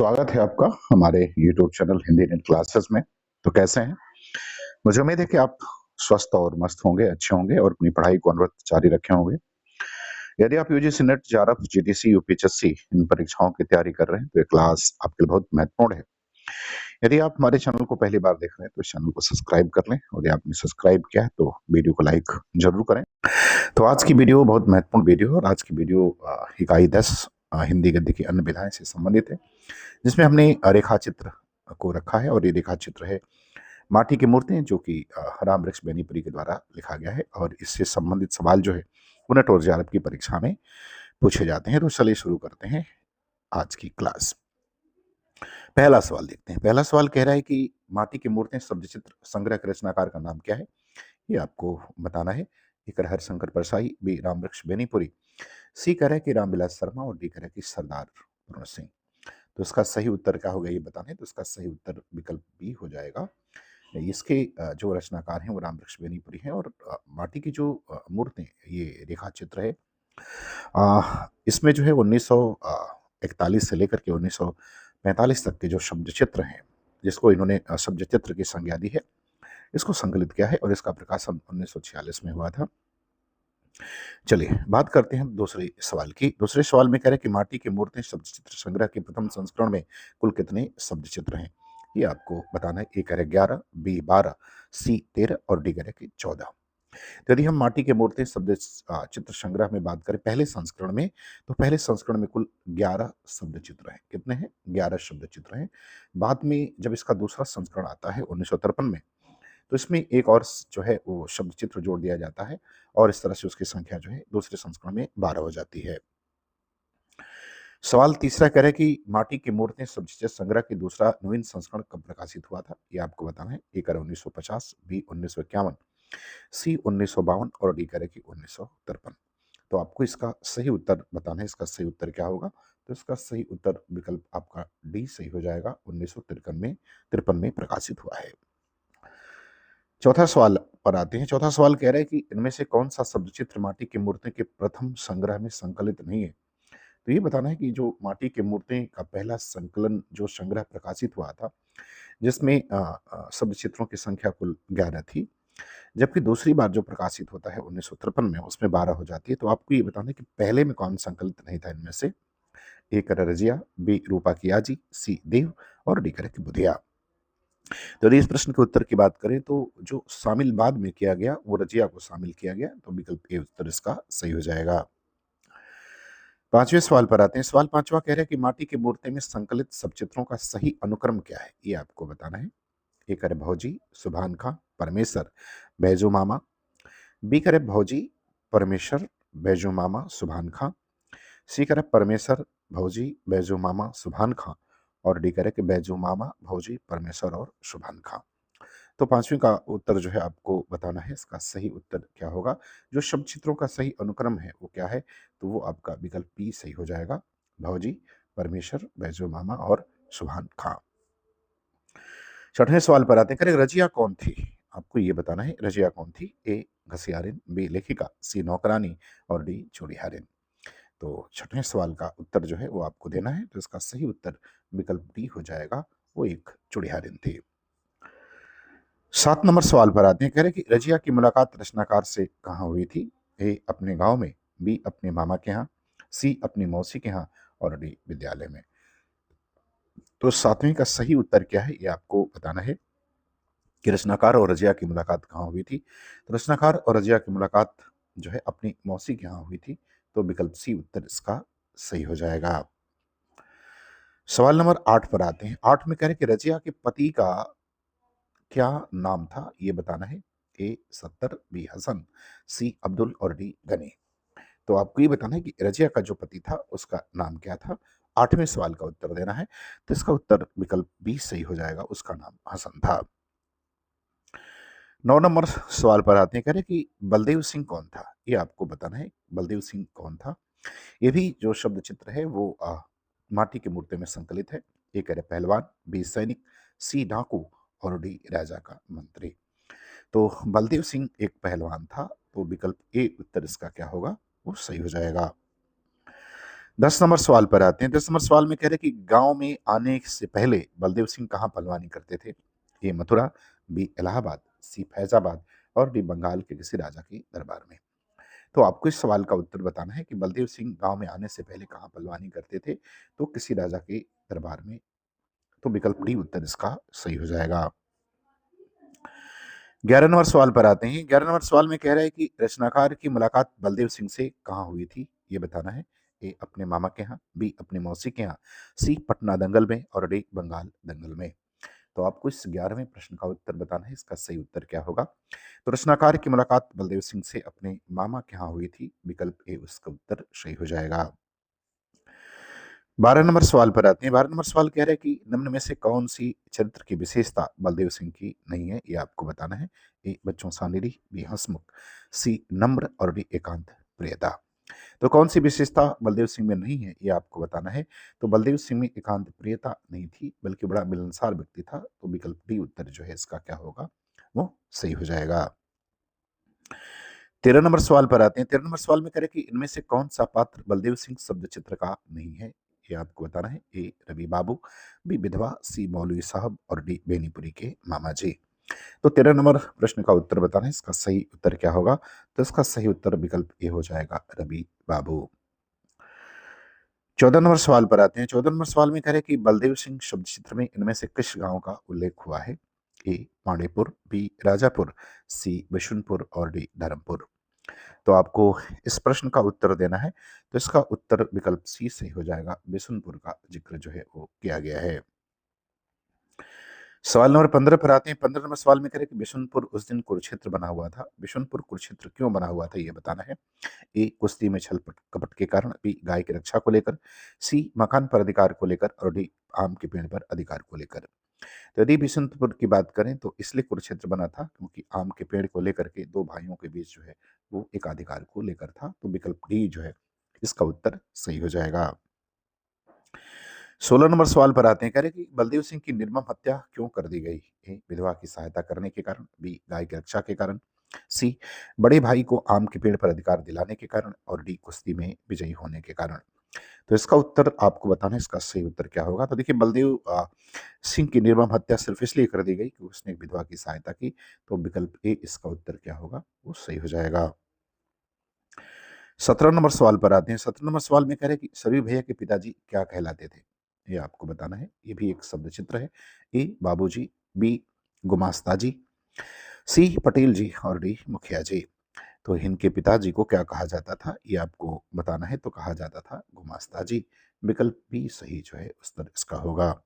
स्वागत है आपका हमारे YouTube channel Hindi net classes में। तो कैसे हैं? मुझे उम्मीद है कि आप स्वस्थ और मस्त होंगे, अच्छे होंगे और अपनी पढ़ाई को अनवरत जारी रखे होंगे। यदि आप UGC net, JRF, GDC, UPSC इन परीक्षाओं की तैयारी कर रहे हैं तो ये क्लास आपके लिए बहुत महत्वपूर्ण है। यदि आप हमारे चैनल को पहली बार देख रहे हैं तो इस चैनल को सब्सक्राइब कर लें और यदि आपने सब्सक्राइब किया है तो वीडियो को लाइक जरूर करें। तो आज की वीडियो बहुत महत्वपूर्ण वीडियो है और आज की वीडियो इकाई 10 हिंदी गद्य की अन्य विधाएं से संबंधित है, जिसमें हमने रेखा चित्र को रखा है और ये रेखा चित्र है माटी की मूर्तियां जो कि राम वृक्ष बेनीपुरी के द्वारा लिखा गया है और इससे संबंधित सवाल जो है पुनः और जेआरएफ की परीक्षा में पूछे जाते हैं। तो चलिए शुरू करते हैं आज की क्लास। पहला सवाल देखते हैं। पहला सवाल कह रहा है कि माटी की मूर्तियां शब्द चित्र संग्रह के रचनाकार का नाम क्या है, ये आपको बताना है। ए कह रहा है हरिशंकर परसाई, बी राम वृक्ष बेनीपुरी, सी कह रहा है कि रामविलास शर्मा और डी कह रहा है कि सरदार पूर्ण सिंह। तो इसका सही उत्तर क्या होगा ये बताना है। तो इसका सही उत्तर विकल्प बी हो जाएगा। इसके जो रचनाकार हैं वो राम वृक्ष बेनीपुरी हैं और माटी की जो मूर्ति ये रेखा चित्र है इसमें जो है 1941 से लेकर के 1945 तक के जो शब्द चित्र हैं, जिसको इन्होंने शब्द चित्र की संज्ञा दी है, इसको संकलित किया है और इसका प्रकाशन 1946 में हुआ था। चलिए बात करते हैं दूसरे सवाल की। दूसरे सवाल में कह रहे हैं कि माटी की मूर्तियां शब्द चित्र संग्रह के प्रथम संस्करण में कुल कितने शब्द चित्र हैं, ये आपको बताना है। ए कह रहे 11, बी 12, सी 13 और डी कह रहे 14। तो यदि हम माटी के मूर्तियां शब्द चित्र संग्रह में बात करें पहले संस्करण में, तो पहले संस्करण में कुल 11 शब्द चित्र हैं। कितने हैं? 11 शब्द चित्र हैं। बाद में जब इसका दूसरा संस्करण आता है 1953 में, तो इसमें एक और जो है वो शब्द चित्र जोड़ दिया जाता है और इस तरह से उसकी संख्या जो है दूसरे संस्करण में 12 हो जाती है। सवाल तीसरा कह रहा है कि माटी की मूर्तियां शब्द चित्र संग्रह की दूसरा नवीन संस्करण कब प्रकाशित हुआ था, ये आपको बताना है। ए कह रहा 1950, बी 1951, सी 1952 और डी कह रहा है कि 1953। तो आपको इसका सही उत्तर बताना है। इसका सही उत्तर क्या होगा? तो इसका सही उत्तर विकल्प आपका डी सही हो जाएगा। 1953 में प्रकाशित हुआ है। चौथा सवाल पर आते हैं। चौथा सवाल कह रहा है कि इनमें से कौन सा शब्द चित्र माटी की मूर्ति के प्रथम संग्रह में संकलित नहीं है। तो ये बताना है कि जो माटी की मूर्ति का पहला संकलन जो संग्रह प्रकाशित हुआ था, जिसमें शब्द चित्रों की संख्या कुल 11 थी, जबकि दूसरी बार जो प्रकाशित होता है 1953 में, उसमें 12 हो जाती है। तो आपको ये बताना है कि पहले में कौन संकलित नहीं था इनमें से। ए कह रहा रजिया, बी रूपा की आजी, सी देव और डी कह रहा कि बुधिया। तो यदि इस प्रश्न के उत्तर की बात करें तो जो शामिल बाद में किया गया वो रजिया को शामिल किया गया, तो विकल्प ए उत्तर इसका सही हो जाएगा। पांचवें सवाल पर आते हैं। सवाल पांचवा कह रहे हैं कि माटी की मूर्ति में संकलित सब चित्रों का सही अनुक्रम क्या है, ये आपको बताना है। ए करे भौजी, सुभान खां, परमेश्वर, बैजू मामा, बी करे भौजी, परमेश्वर, बैजू मामा, सुभान खां, सी करे परमेश्वर, भौजी, बैजू मामा, सुभान खां और डी करे कि बैजू मामा, भौजी, परमेश्वर और सुभान खां। तो पांचवें का उत्तर जो है आपको बताना है। इसका सही उत्तर क्या होगा? जो शब्द चित्रों का सही अनुक्रम है वो क्या है? तो वो आपका विकल्प बी सही हो जाएगा। भौजी, परमेश्वर, बैजू मामा और सुभान खां। छठवें सवाल पर आते हैं। करें रजिया कौन थी, आपको ये बताना है। रजिया कौन थी? ए घसियारिन, बी लेखिका, सी नौकरानी और डी चूड़ीहारिन। तो छठवें सवाल का उत्तर जो है वो आपको देना है। तो इसका सही उत्तर विकल्प डी हो जाएगा, वो एक चूड़ीहारिन थी। 7 नंबर सवाल पर आते हैं। कह रहे कि रजिया की मुलाकात रचनाकार से कहाँ हुई थी? ए अपने गांव में, बी अपने मामा के यहाँ, सी अपनी मौसी के यहाँ और डी विद्यालय में। तो सातवीं का सही उत्तर क्या है ये आपको बताना है कि रचनाकार और रजिया की मुलाकात कहाँ हुई थी। तो रचनाकार और रजिया की मुलाकात जो है अपनी मौसी के यहाँ हुई थी, तो विकल्प सी उत्तर इसका सही हो जाएगा। सवाल नंबर 8 पर आते हैं। 8 में कह रहे कि रजिया के पति का क्या नाम था, ये बताना है। ए सत्तर, बी हसन, सी अब्दुल और डी गनी। तो आपको ये बताना है कि रजिया का जो पति था उसका नाम क्या था। 8वें सवाल का उत्तर देना है। तो इसका उत्तर विकल्प बी सही हो जाएगा, उसका नाम हसन था। 9 नंबर सवाल पर आते हैं। कह रहे कि बलदेव सिंह कौन था, ये आपको बताना है। बलदेव सिंह कौन था? ये भी जो शब्द चित्र है वो माटी की मूर्ति में संकलित है। ए कह रहे पहलवान, बी सैनिक, सी डाकू और डी राजा का मंत्री। तो बलदेव सिंह एक पहलवान था, तो विकल्प ए उत्तर इसका क्या होगा, वो सही हो जाएगा। 10 नंबर सवाल पर आते हैं। 10 नंबर सवाल में कह रहे हैं कि गांव में आने से पहले बलदेव सिंह कहाँ पहलवानी करते थे? ए मथुरा, बी इलाहाबाद, सी फैजाबाद और डी बंगाल के किसी राजा के दरबार में। तो आपको इस सवाल का उत्तर बताना है कि बलदेव सिंह गांव में आने से पहले कहाँ पहलवानी करते थे? तो किसी राजा के दरबार में। तो विकल्प डी उत्तर इसका सही हो जाएगा। 11 नंबर सवाल पर आते हैं। 11 नंबर सवाल में कह रहा है कि रचनाकार की मुलाकात बलदेव सिंह से कहाँ हुई थी? ये बताना है। ए अपने मामा के यहाँ, बी अपने मौसी के यहाँ, सी पटना दंगल में और डी बंगाल दंगल में। तो आपको इस 11वें प्रश्न का उत्तर बताना है। इसका सही उत्तर क्या होगा? तो रचनाकार की मुलाकात बलदेव सिंह से अपने मामा के यहाँ हुई थी। विकल्प ए उसका उत्तर सही हो जाएगा। 12 नंबर सवाल पर आते हैं। 12 नंबर सवाल कह रहे हैं कि निम्न में से कौन सी चरित्र की विशेषता बलदेव सिंह की नहीं है? ये आपको बताना है। ए बच्चों सा निरीह, बी हंसमुख, सी नम्र और डी एकांत प्रियता। तो कौन सी विशेषता बलदेव सिंह में नहीं है? ये आपको बताना है। तो बलदेव सिंह में एकांत प्रियता नहीं थी, बल्कि बड़ा मिलनसार व्यक्ति था। तो विकल्प डी उत्तर जो है इसका क्या होगा? वो सही हो जाएगा। 13 नंबर सवाल पर आते हैं। 13 नंबर सवाल में कह रहे हैं कि इनमें से कौन सा पात्र बलदेव सिंह शब्द चित्र का नहीं है? ये आपको बताना है। ए रवि बाबू, बी विधवा, सी मौलवी साहब और डी बेनीपुरी के मामा जी। तो 13 नंबर प्रश्न का उत्तर बताना है। इसका सही उत्तर क्या होगा? तो इसका सही उत्तर विकल्प ए हो जाएगा, रवि बाबू। 14 नंबर सवाल पर आते हैं। 14 नंबर सवाल में कह रहे हैं कि बलदेव सिंह शब्द चित्र में इनमें से किस गांव का उल्लेख हुआ है? ए पांडेपुर, बी राजापुर, सी बिशुनपुर और डी धर्मपुर। तो आपको इस प्रश्न का उत्तर देना है। तो इसका उत्तर विकल्प सी सही हो जाएगा। बिशुनपुर का जिक्र जो है वो किया गया है। सवाल नंबर 15 पर आते हैं। 15 नंबर सवाल में कह रहे हैं कि बिशुनपुर उस दिन कुरुक्षेत्र बना हुआ था। बिशुनपुर कुरुक्षेत्र क्यों बना हुआ था? ये बताना है। ए कुश्ती में छल कपट के कारण, बी गाय की रक्षा को लेकर, सी मकान पर अधिकार को लेकर और डी आम के पेड़ पर अधिकार को लेकर। तो यदि बिशुनपुर की बात करें तो इसलिए कुरुक्षेत्र बना था क्योंकि आम के पेड़ को लेकर के दो भाइयों के बीच जो है वो एक अधिकार को लेकर था। तो विकल्प डी जो है इसका उत्तर सही हो जाएगा। 16 नंबर सवाल पर आते हैं। कह रहे कि बलदेव सिंह की निर्मम हत्या क्यों कर दी गई? ए विधवा की सहायता करने के कारण, बी गाय की रक्षा के कारण, सी बड़े भाई को आम के पेड़ पर अधिकार दिलाने के कारण और डी कुश्ती में विजयी होने के कारण। तो इसका उत्तर आपको बताना है। इसका सही उत्तर क्या होगा? तो देखिए बलदेव सिंह की निर्मम हत्या सिर्फ इसलिए कर दी गई कि उसने एक विधवा की सहायता की। तो विकल्प ए इसका उत्तर क्या होगा? वो सही हो जाएगा। 17 नंबर सवाल पर आते हैं। 17 नंबर सवाल में कह रहे हैं कि सरयू भैया के पिताजी क्या कहलाते थे? ये आपको बताना है। ये भी एक शब्द चित्र है। ए बाबूजी, बी गुमास्ता जी, सी पटेल जी और डी मुखिया जी। तो इनके पिताजी को क्या कहा जाता था? ये आपको बताना है। तो कहा जाता था गुमास्ता जी। विकल्प बी सही जो है उत्तर इसका होगा।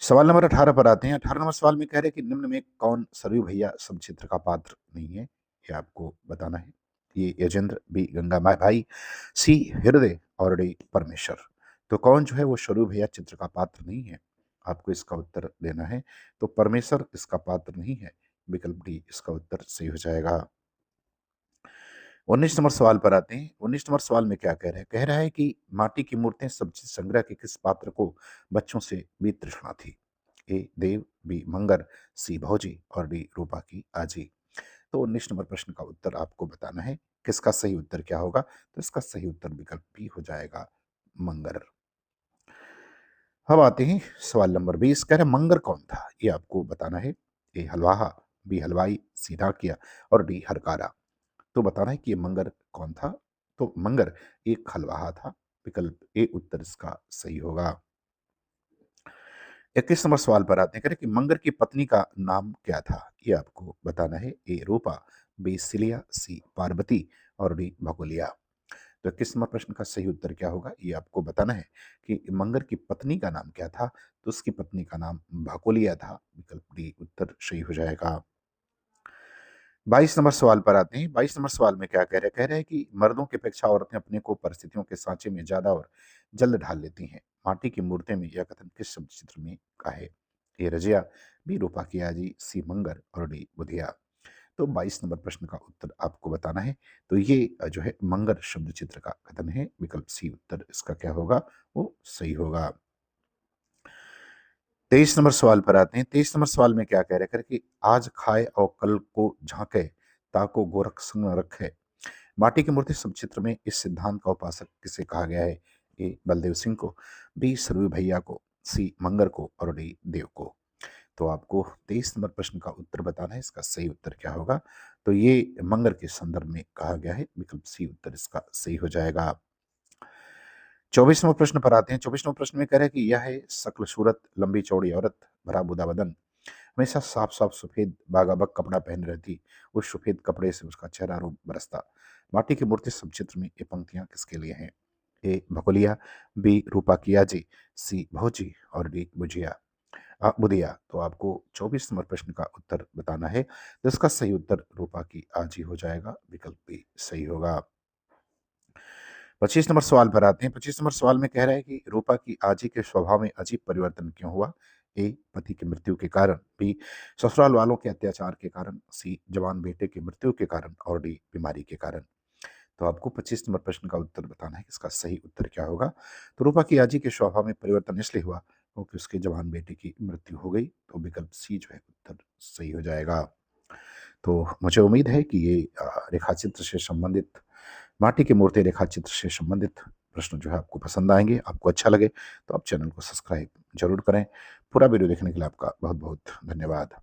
सवाल नंबर 18 पर आते हैं। 18 नंबर सवाल में कह रहे हैं कि निम्न में कौन सरयू भैया शब्द चित्र का पात्र नहीं है? ये आपको बताना है। ये यजेंद्र, बी गंगा माई भाई, सी हृदय और डी परमेश्वर। तो कौन जो है वो सरयू भैया चित्र का पात्र नहीं है? आपको इसका उत्तर देना है। तो परमेश्वर इसका पात्र नहीं है। विकल्प डी इसका उत्तर सही हो जाएगा। 19 नंबर सवाल पर आते हैं। 19 नंबर सवाल में क्या कह रहा है? कह रहा है कि माटी की मूर्तें सब्जी संग्रह के किस पात्र को बच्चों से भी तृष्णा थी? ए देव, बी मंगर, सी भौजी और डी रूपा की आजी। तो 19 नंबर प्रश्न का उत्तर आपको बताना है। किसका सही उत्तर क्या होगा? तो इसका सही उत्तर विकल्प बी हो जाएगा, मंगर। अब आते हैं सवाल नंबर 20। कह रहे मंगर कौन था? ये आपको बताना है। ए हलवाहा, बी हलवाई, सी डाकिया और डी हरकारा। तो बताना है कि ये मंगर कौन था? तो मंगर एक खलवाहा था। विकल्प ए उत्तर इसका सही होगा। 21 नंबर सवाल पर आते हैं। कह रहे कि मंगर की पत्नी का नाम क्या था? ये आपको बताना है। ए रूपा, बी सिलिया, सी पार्वती और डी भगोलिया। तो 21 नंबर प्रश्न का सही उत्तर क्या होगा? ये आपको बताना है कि मंगर की पत्नी का नाम क्या था? तो उसकी पत्नी का नाम भाकोलिया था। विकल्प डी उत्तर सही हो जाएगा। 22 नंबर सवाल पर आते हैं। 22 नंबर सवाल में क्या कह रहे हैं? कह रहे हैं कि मर्दों की अपेक्षा औरतें अपने को परिस्थितियों के सांचे में ज्यादा और जल्द ढाल लेती हैं। माटी की मूर्तें में यह कथन किस शब्द चित्र में का है? ए रजिया, बी रूपा की आजी, सी मंगर और डी बुधिया। तो 22 नंबर प्रश्न का उत्तर आपको बताना है। तो ये जो है मंगर शब्द चित्र का कथन है। विकल्प सी उत्तर इसका क्या होगा? वो सही होगा। 23 नंबर सवाल पर आते हैं। 23 नंबर सवाल में क्या कह रहे हैं? कि आज खाए और कल को झांके, ताको गोरख संग रखे, माटी की मूर्ति समचित्र में इस सिद्धांत का उपासक किसे कहा गया है? ए बलदेव सिंह को, बी सरवी भैया को, सी मंगर को और डी देव को। तो आपको 23 नंबर प्रश्न का उत्तर बताना है, इसका सही उत्तर क्या होगा? तो ये मंगर के संदर्भ में कहा गया है, विकल्प सी उत्तर इसका सही हो जाएगा। 24वां प्रश्न पर आते हैं। 24वां प्रश्न में कह रहा है कि यह है शक्ल सूरत, लंबी चौड़ी औरत, भरा बुदा बदन, हमेशा साफ साफ सफेद बागाबक कपड़ा पहन रहती, उस सफेद कपड़े से उसका चेहरा रूप बरसता। माटी की मूर्ति समचित्र में ये पंक्तियां किसके लिए हैं? ए भकुलिया, बी रूपा की आजी, सी भौजी और डी बुझिया बुधिया। तो आपको 24 नंबर प्रश्न का उत्तर बताना है, जिसका सही उत्तर रूपा की आजी हो जाएगा, विकल्प भी सही होगा। 25 नंबर सवाल पर आते हैं। 25 नंबर सवाल में कह रहा है कि रूपा की आजी के स्वभाव में अजीब परिवर्तन क्यों हुआ? ए पति की मृत्यु के कारण, बी ससुराल वालों के अत्याचार के कारण, सी जवान बेटे की मृत्यु के कारण और डी बीमारी के कारण। तो आपको 25 नंबर प्रश्न का उत्तर बताना है कि इसका सही उत्तर क्या होगा। तो रूपा की आजी के स्वभाव में परिवर्तन इसलिए हुआ क्योंकि उसके जवान बेटे की मृत्यु हो गई, तो विकल्प सी जो है उत्तर सही हो जाएगा। तो मुझे उम्मीद है कि ये रेखाचित्र से संबंधित, माटी की मूर्ति रेखाचित्र से संबंधित प्रश्न जो है आपको पसंद आएंगे, आपको अच्छा लगे तो आप चैनल को सब्सक्राइब जरूर करें। पूरा वीडियो देखने के लिए आपका बहुत बहुत धन्यवाद।